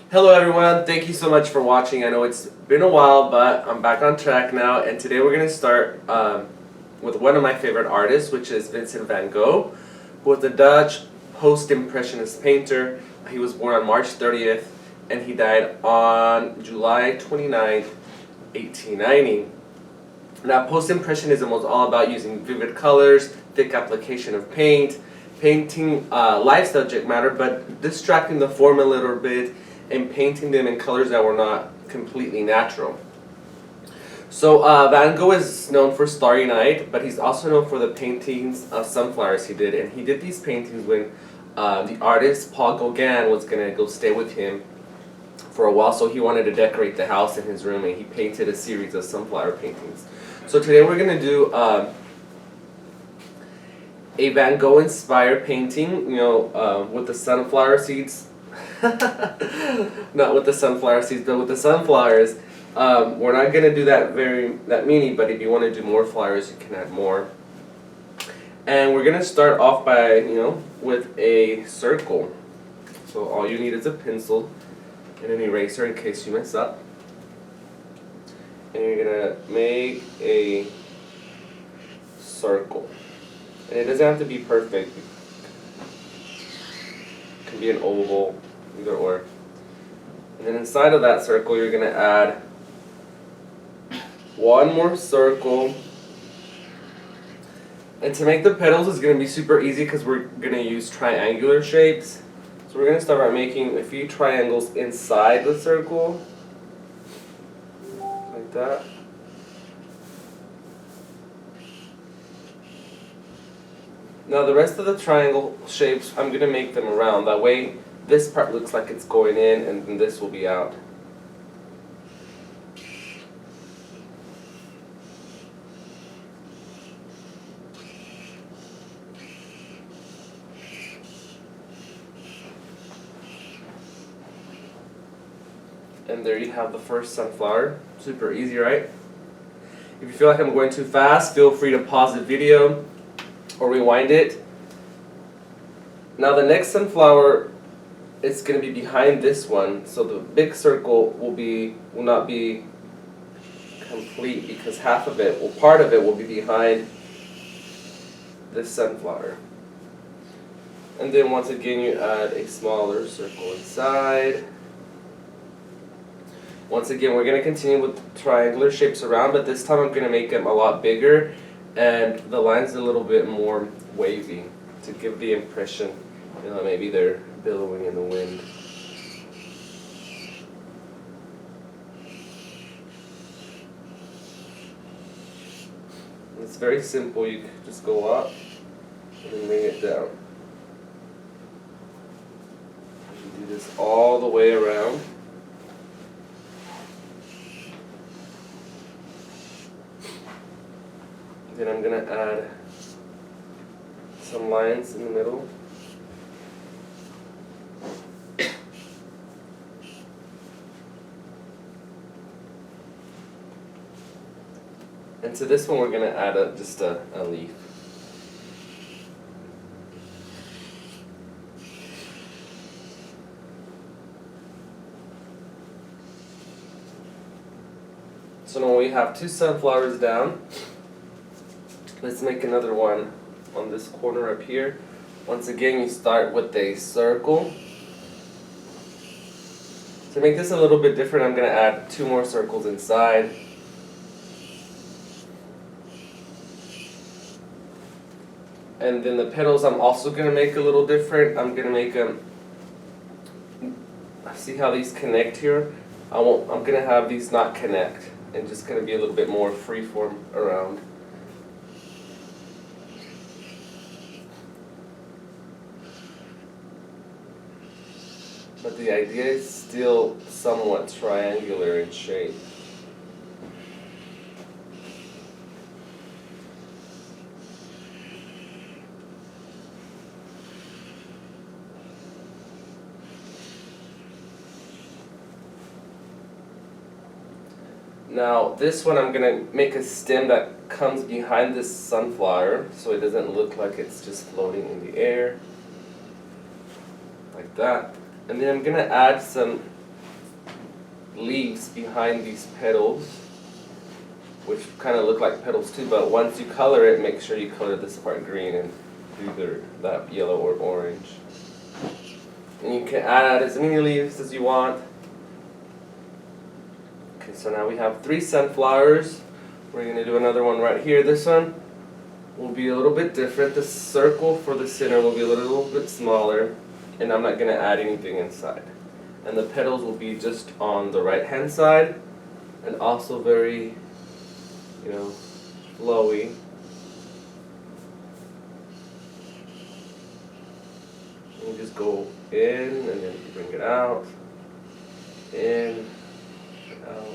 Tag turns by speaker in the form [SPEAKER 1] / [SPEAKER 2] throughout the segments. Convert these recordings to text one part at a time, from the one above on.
[SPEAKER 1] Hello everyone, thank you so much for watching. I know it's been a while, but I'm back on track now, and today we're going to start with one of my favorite artists, which is Vincent van Gogh, who was a Dutch post-impressionist painter. He was born on March 30th, and he died on July 29th, 1890. Now, post-impressionism was all about using vivid colors, thick application of paint, painting live subject matter, but distracting the form a little bit, and painting them in colors that were not completely natural. So Van Gogh is known for Starry Night, but he's also known for the paintings of sunflowers he did. And he did these paintings when the artist Paul Gauguin was going to go stay with him for a while, so he wanted to decorate the house in his room, and he painted a series of sunflower paintings. So today we're going to do a Van Gogh inspired painting, with the sunflower seeds. Not with the sunflower seeds, but with the sunflowers. We're not going to do that many, but if you want to do more flowers, you can add more. And we're going to start off by, with a circle. So all you need is a pencil and an eraser in case you mess up. And you're going to make a circle. And it doesn't have to be perfect. It can be an oval, either or. And then inside of that circle, you're going to add one more circle. And to make the petals is going to be super easy because we're going to use triangular shapes. So we're going to start by making a few triangles inside the circle. Like that. Now the rest of the triangle shapes, I'm going to make them around. That way this part looks like it's going in and then this will be out. And there you have the first sunflower. Super easy, right? If you feel like I'm going too fast, feel free to pause the video or rewind it. Now the next sunflower, it's going to be behind this one, so the big circle will not be complete because half of it, part of it will be behind this sunflower. And then once again you add a smaller circle inside. Once again we're going to continue with triangular shapes around, but this time I'm going to make them a lot bigger and the lines a little bit more wavy to give the impression, maybe they're billowing in the wind. It's very simple. You can just go up and then bring it down. You do this all the way around. Then I'm going to add some lines in the middle. And to this one we're going to add just a leaf. So now we have two sunflowers down. Let's make another one on this corner up here. Once again, you start with a circle. To make this a little bit different, I'm going to add two more circles inside. And then the petals I'm also going to make a little different. I'm going to make them, see how these connect here? I'm going to have these not connect and just going to be a little bit more freeform around. But the idea is still somewhat triangular in shape. Now this one I'm going to make a stem that comes behind this sunflower so it doesn't look like it's just floating in the air. Like that. And then I'm going to add some leaves behind these petals, which kind of look like petals too, but once you color it, make sure you color this part green and either that yellow or orange. And you can add as many leaves as you want. Okay, so now we have 3 sunflowers. We're going to do another one right here. This one will be a little bit different. The circle for the center will be a little bit smaller, and I'm not going to add anything inside. And the petals will be just on the right hand side, and also very, flowy. You just go in and then you bring it out, in, out.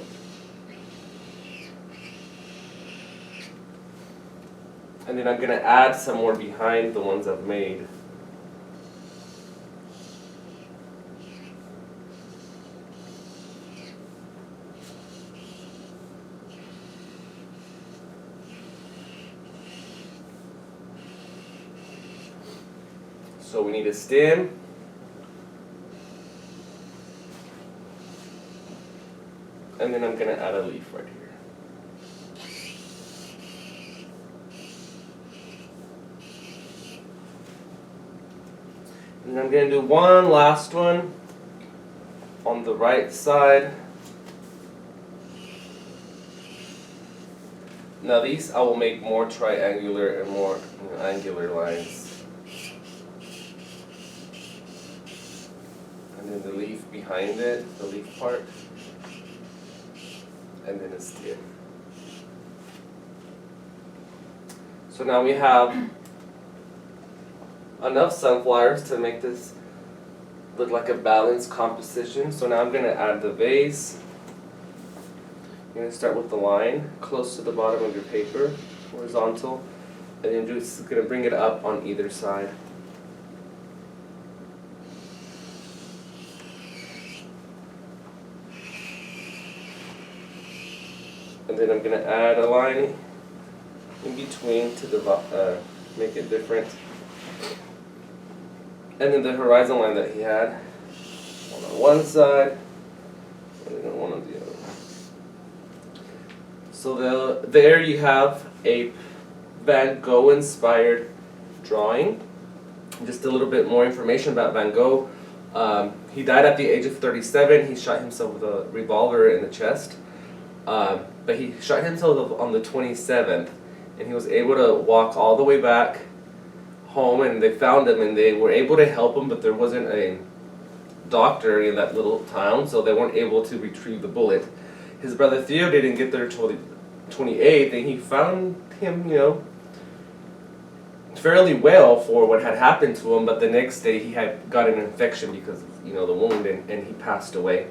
[SPEAKER 1] And then I'm going to add some more behind the ones I've made. So we need a stem, and then I'm going to add a leaf right here. And I'm going to do one last one on the right side. Now these I will make more triangular and more angular lines. And then the leaf behind it, the leaf part, and then a stem. So now we have enough sunflowers to make this look like a balanced composition. So now I'm going to add the vase. I'm going to start with the line close to the bottom of your paper, horizontal, and then just going to bring it up on either side. And then I'm going to add a line in between to make it different. And then the horizon line that he had, one on one side, and then one on the other. So there you have a Van Gogh inspired drawing. Just a little bit more information about Van Gogh. He died at the age of 37. He shot himself with a revolver in the chest. But he shot himself on the 27th, and he was able to walk all the way back home, and they found him, and they were able to help him, but there wasn't a doctor in that little town, so they weren't able to retrieve the bullet. His brother Theo didn't get there until the 28th, and he found him, fairly well for what had happened to him, but the next day he had got an infection because of, the wound, and he passed away.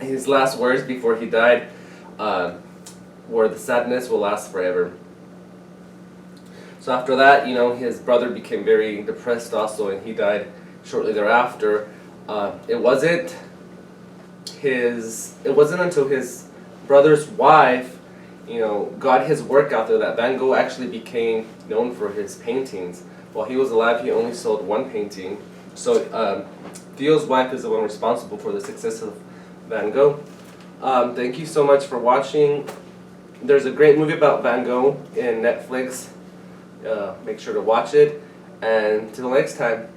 [SPEAKER 1] His last words before he died were, "The sadness will last forever." So after that, his brother became very depressed also, and he died shortly thereafter. It wasn't until his brother's wife, got his work out there that Van Gogh actually became known for his paintings. While he was alive, he only sold one painting. So Theo's wife is the one responsible for the success of Van Gogh. Thank you so much for watching. There's a great movie about Van Gogh in Netflix. Make sure to watch it. And until next time.